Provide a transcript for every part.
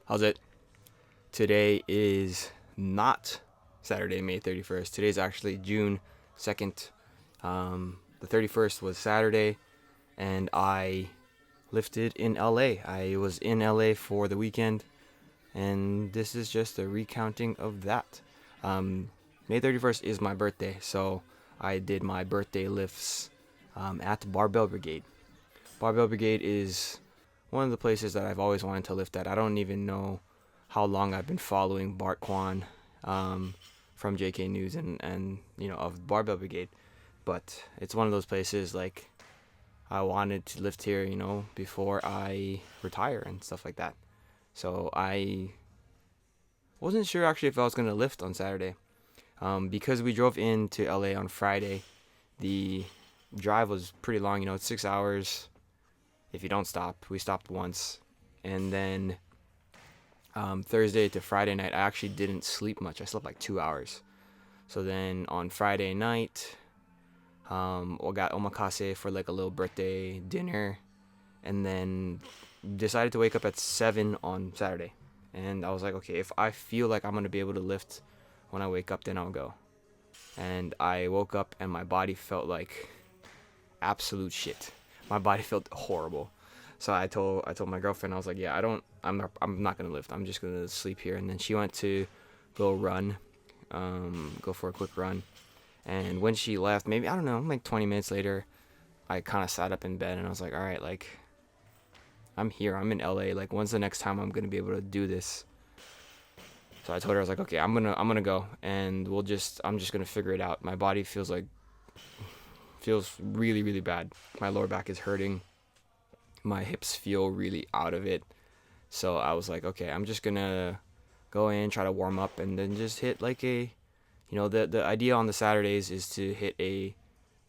How's it? Today is not Saturday, May 31st. Today's actually June 2nd. The 31st was Saturday, and I lifted in LA. I was in LA for the weekend, and this is just a recounting of that. Um, May 31st is my birthday, so I did my birthday lifts at Barbell Brigade. Barbell Brigade is one of the places that I've always wanted to lift at. I don't even know how long I've been following Bart Kwan from JK News and of Barbell Brigade, but it's one of those places like I wanted to lift here, before I retire and stuff like that. So I wasn't sure actually if I was gonna lift on Saturday, because we drove into LA on Friday. The drive was pretty long. It's 6 hours if you don't stop. We stopped once, and then Thursday to Friday night, I actually didn't sleep much. I slept like 2 hours. So then on Friday night, we got omakase for like a little birthday dinner, and then decided to wake up at 7 on Saturday. And I was like, okay, if I feel like I'm going to be able to lift when I wake up, then I'll go. And I woke up and my body felt like absolute shit. My body felt horrible. So I told my girlfriend, I was like, yeah, I'm not gonna lift. I'm just gonna sleep here. And then she went to go run, go for a quick run. And when she left, maybe, I don't know, like 20 minutes later, I kind of sat up in bed and I was like, all right, like, I'm here. I'm in LA. Like, when's the next time I'm gonna be able to do this? So I told her, I was like, okay, I'm gonna go, and I'm just gonna figure it out. My body feels really, really bad. My lower back is hurting. My hips feel really out of it. So I was like, okay, I'm just gonna go in, try to warm up, and then just hit like the idea on the Saturdays is to hit a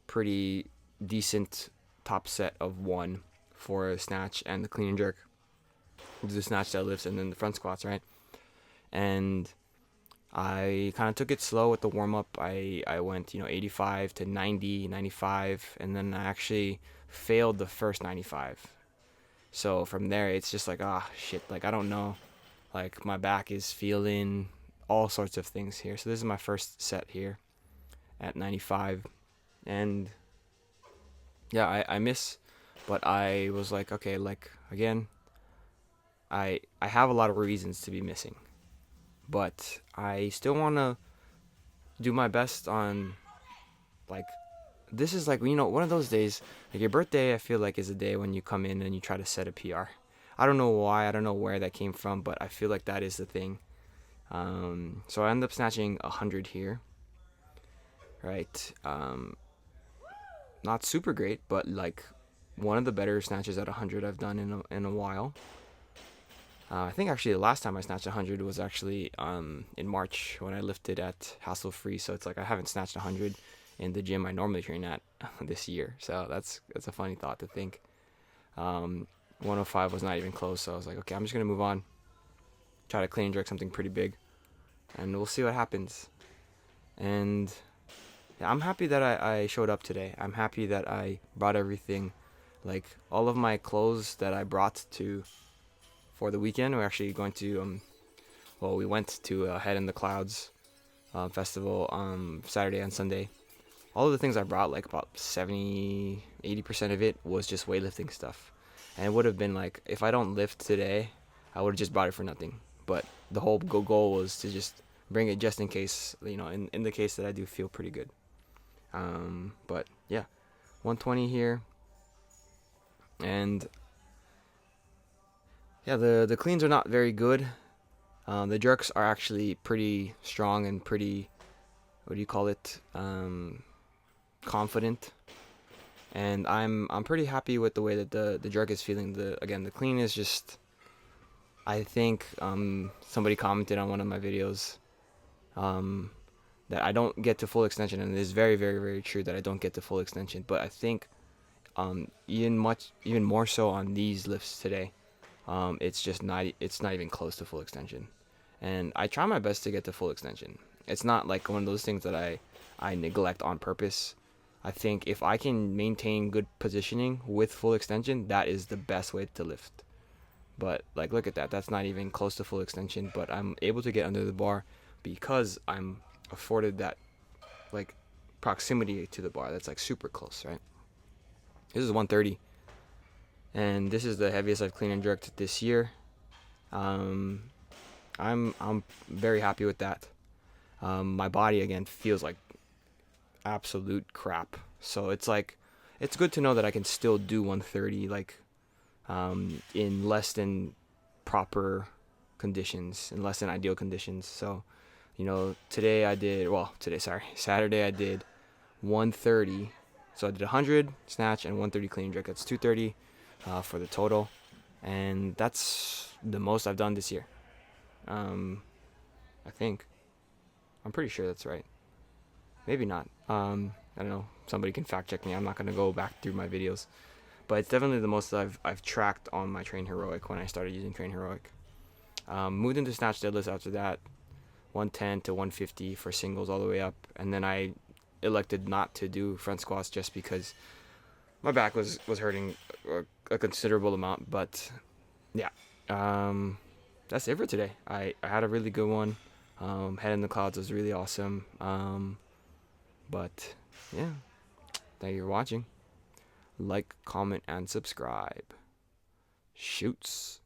pretty decent top set of one for a snatch and the clean and jerk. Do the snatch, deadlifts, and then the front squats, right? And I kind of took it slow with the warm up. I went 85 to 90, 95, and then I actually failed the first 95. So from there, it's just like, shit, like, I don't know. Like, my back is feeling all sorts of things here. So this is my first set here at 95. And yeah, I miss, but I was like, okay, like, again, I have a lot of reasons to be missing, but I still want to do my best on, like, this is like, one of those days, like your birthday, I feel like is a day when you come in and you try to set a PR. I don't know why, I don't know where that came from, but I feel like that is the thing. So I end up snatching 100 here, right? Not super great, but like one of the better snatches at 100 I've done in a while. I think actually the last time I snatched 100 was actually in March when I lifted at Hassle Free. So it's like I haven't snatched 100 in the gym I normally train at this year. So that's a funny thought to think. 105 was not even close, so I was like, okay, I'm just gonna move on, try to clean and jerk something pretty big, and we'll see what happens. And yeah, I'm happy that I showed up today. I'm happy that I brought everything, like all of my clothes that I brought to for the weekend. We're actually going to we went to Head in the Clouds festival Saturday and Sunday. All of the things I brought, like about 70-80% of it was just weightlifting stuff. And it would have been like, if I don't lift today, I would have just brought it for nothing. But the whole goal was to just bring it just in case, in the case that I do feel pretty good. But yeah, 120 here. And yeah, the cleans are not very good. The jerks are actually pretty strong and pretty, what do you call it? Confident. And I'm pretty happy with the way that the jerk is feeling. The clean is just, I think somebody commented on one of my videos that I don't get to full extension, and it is very, very, very true that I don't get to full extension. But I think even more so on these lifts today, it's not even close to full extension. And I try my best to get to full extension. It's not like one of those things that I neglect on purpose. I think if I can maintain good positioning with full extension, that is the best way to lift. But like, look at that. That's not even close to full extension. But I'm able to get under the bar because I'm afforded that like proximity to the bar. That's like super close, right? This is 130, and this is the heaviest I've clean and jerked this year. Um, I'm very happy with that. My body again feels like absolute crap. So it's like, it's good to know that I can still do 130 like in less than proper conditions, in less than ideal conditions. So, Saturday I did 130. So I did 100 snatch and 130 clean and jerk. That's 230 for the total, and that's the most I've done this year. I think. I'm pretty sure that's right. Maybe not. I don't know. Somebody can fact check me. I'm not gonna go back through my videos, but it's definitely the most I've tracked on my Train Heroic when I started using Train Heroic. Moved into snatch deadlifts after that, 110 to 150 for singles all the way up, and then I elected not to do front squats just because my back was hurting a considerable amount. But yeah, that's it for today. I had a really good one. Head in the Clouds was really awesome. But yeah, thank you for watching. Like, comment, and subscribe. Shoots.